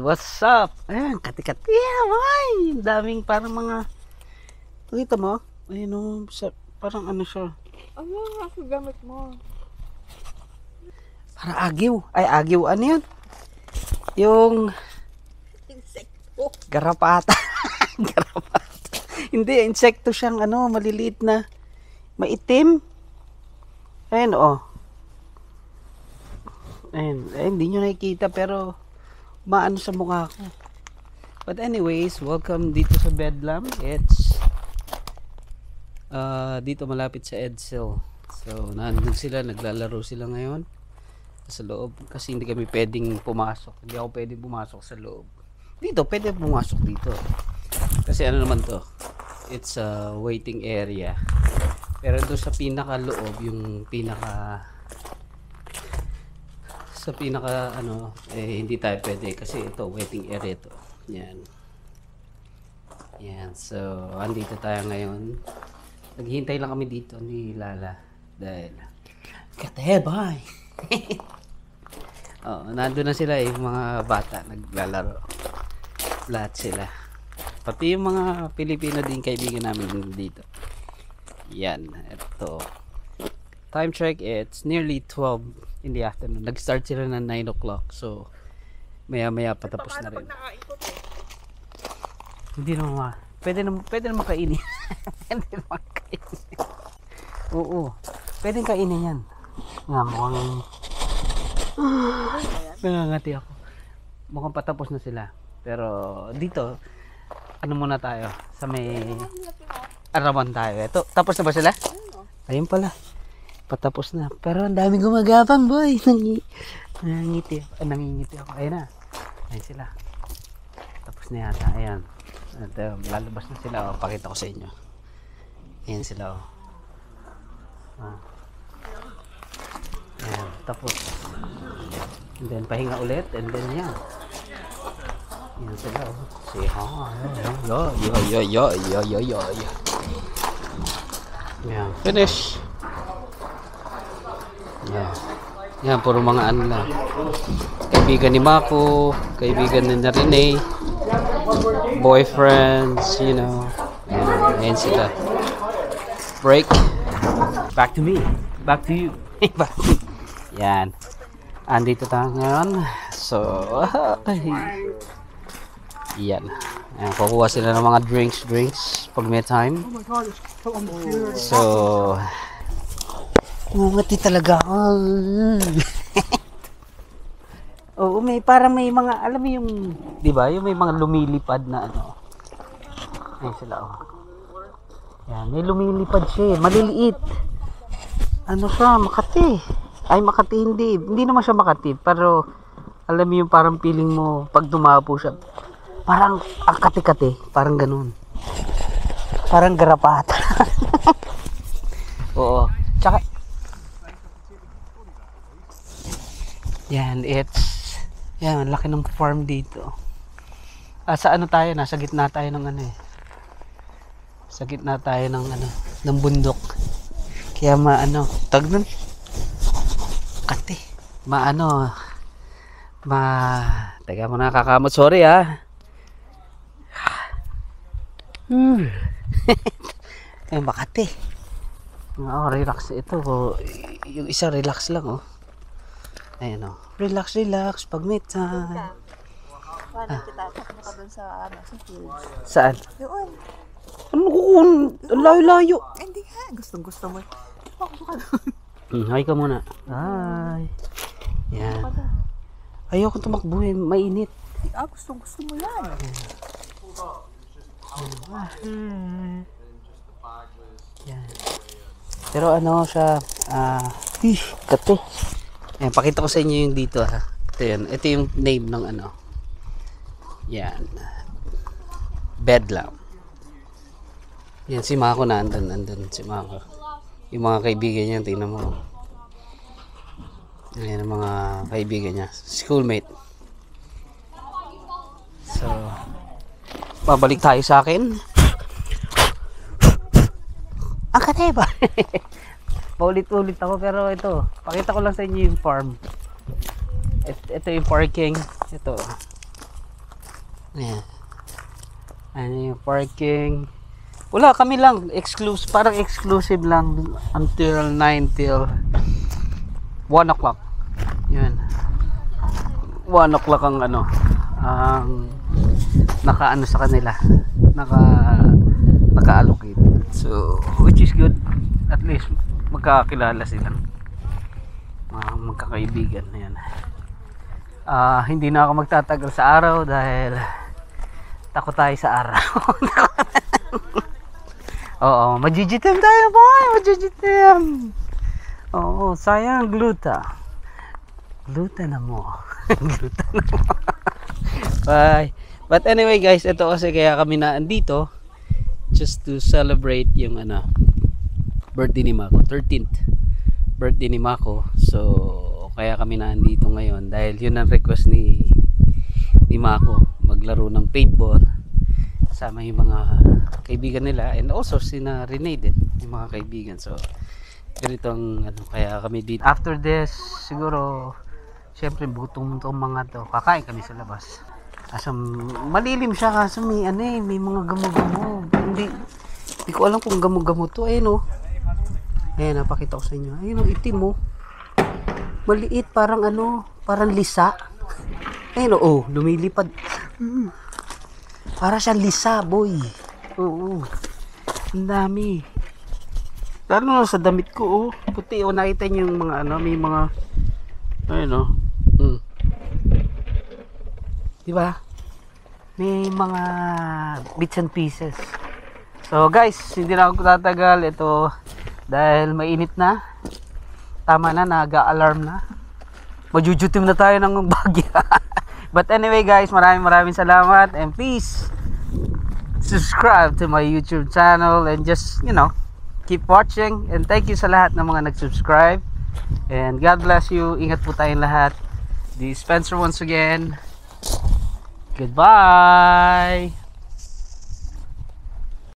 what's up? Ayan, kati-kati. Yeah, boy. Daming parang mga... Nakita mo? Ayun o, parang ano siya. Ano nga sa gamit mo? Parang agiw. Ay, agiw. Ano yun? Yung... Insekto. Garapata. Garapata. Hindi, insekto siyang ano, maliliit na maitim. Ayun o. Ayun, hindi nyo nakikita pero maano sa mukha ko. But anyways, welcome dito sa Bedlam. It's dito malapit sa Edsel. So, nandun sila, naglalaro sila ngayon sa loob kasi hindi kami pwedeng pumasok. Hindi ako pwedeng pumasok sa loob. Dito, pwede pumasok dito. Kasi ano naman to? It's a waiting area. Pero doon sa pinaka loob, yung pinaka ano, hindi tayo pwede kasi ito waiting area to. Yan. Yan. So, andito tayo ngayon. Naghihintay lang kami dito ni Lala dahil katebay. Oh, nandun na sila yung mga bata naglalaro. Lahat sila. Pati yung mga Pilipino din kaibigan namin dito. Yan. Ito. Time check, it's nearly 12 in the afternoon. Nag-start sila na 9 o'clock. So, maya-maya patapos na rin. Hindi naman pwede naman kainin. Pwede naman kainin. Oo. Pwede kainin yan. Nga, mukhang nangangati ako. Mukhang patapos na sila. Pero, dito, ano muna tayo? Sa may arawan tayo. Ito, tapos na ba sila? Ayun pala. Patapos na. Pero ang daming gumagapang, boy. Nangingiti ako. Ayun na. Ayun sila. Tapos na yata. Ayan. At, lalabas na sila. O, pakita ko sa inyo. Ayan sila. O. Ayan. Tapos. And then, pahinga ulit. And then, yan. Ayan sila. O. Say hi. Yo. Ayan. Finish. Yan. Yan, puro mga ano lang. Kaibigan ni Mako, kaibigan ni Rene, boyfriends, you know. Ayan sila. Break. Back to me. Back to you. Yan. Andito tayo ngayon. So, yan. Ayan, kukuha sila ng mga drinks pag may time. So, ngungati talaga. Oo, parang may mga, alam mo yung, di ba? Yung may mga lumilipad na ano. Ayun sila, oh. Yan, may lumilipad siya, maliliit. Ano siya, Makati. Ay, Makati hindi. Hindi naman siya Makati, pero alam mo yung parang feeling mo pag dumapo siya. Parang ang kati-kati, parang ganun. Parang garapata. Oo. Tsaka yan, yan, laki ng farm dito. Sa ano tayo, nasa gitna tayo ng ano eh. Sa gitna tayo ng ano, ng bundok. Kaya tag nun. Kati. Teka mo nakakamot, sorry ah. Eh, Makati. Oh, relax ito. Yung isa relax lang oh. Ayan o. Relax pag may time. Paano kita takbo ka dun sa fields? Saan? Doon. Ano kung ang layo-layo? Hindi nga. Gusto mo. Takbo ka dun. Hi ka muna. Hi. Yan. Ayoko tumakbo eh. Mainit. Gusto mo yan. Yan. Pero ano siya, kate. Ayan, pakita ko sa inyo yung dito ha. Ito yung name ng ano. Yan. Bedlam. Yan, si Mako na andun si Mako. Yung mga kaibigan niya, tingnan mo. Ayan ang mga kaibigan niya. Schoolmate. So, babalik tayo sa akin. Ang kateba. Paulit-ulit ako pero ito, pakita ko lang sa inyo yung farm. Ito yung parking. Ito. Ayan. Ano yung parking. Wala, kami lang. Exclusive, parang exclusive lang until 9 till 1 o'clock. Yun. 1 o'clock ang ano, ang naka-ano sa kanila. Naka-allocate. So, which is good. At least, magkakilala sila. Magkakaibigan. Ayan. Hindi na ako magtatagal sa araw dahil takot tayo sa araw. Oo, majijitim tayo boy, majijitim. Oo, sayang gluta. Gluta na mo. Gluta na mo. Bye. But anyway guys, ito kasi kaya kami na andito just to celebrate yung ano, birthday ni Mako, 13th birthday ni Mako. So, kaya kami na andito ngayon dahil yun ang request ni Mako, maglaro ng paintball kasama yung mga kaibigan nila and also sina Rene din, yung mga kaibigan. So ganito ang ano, kaya kami dito. After this siguro syempre butong tong mga to, kakain kami sa labas. Kaso malilim siya, kaso may ano eh, may mga gamo-gamo. Hindi ko alam kung gamo-gamo to. Ayun oh, ayan, napakita ko sa inyo. Ayun oh, itim oh, maliit, parang ano, parang lisa. Ayun oh, lumilipad. Para siyang lisa, boy. Oo. Ang dami. Lalo na sa damit ko, oh. Puti, oh. Nakita niyo yung mga, ano, may mga, ayun, oh. Diba? May mga bits and pieces. So, guys, hindi na ako tatagal. Ito, dahil mainit na. Tama na, nag-a-alarm na. Majujutim na tayo ng bagya. But anyway guys, maraming salamat and please subscribe to my YouTube channel and just, you know, keep watching and thank you sa lahat ng mga nag-subscribe and God bless you. Ingat po tayong lahat. This is Spencer once again. Goodbye.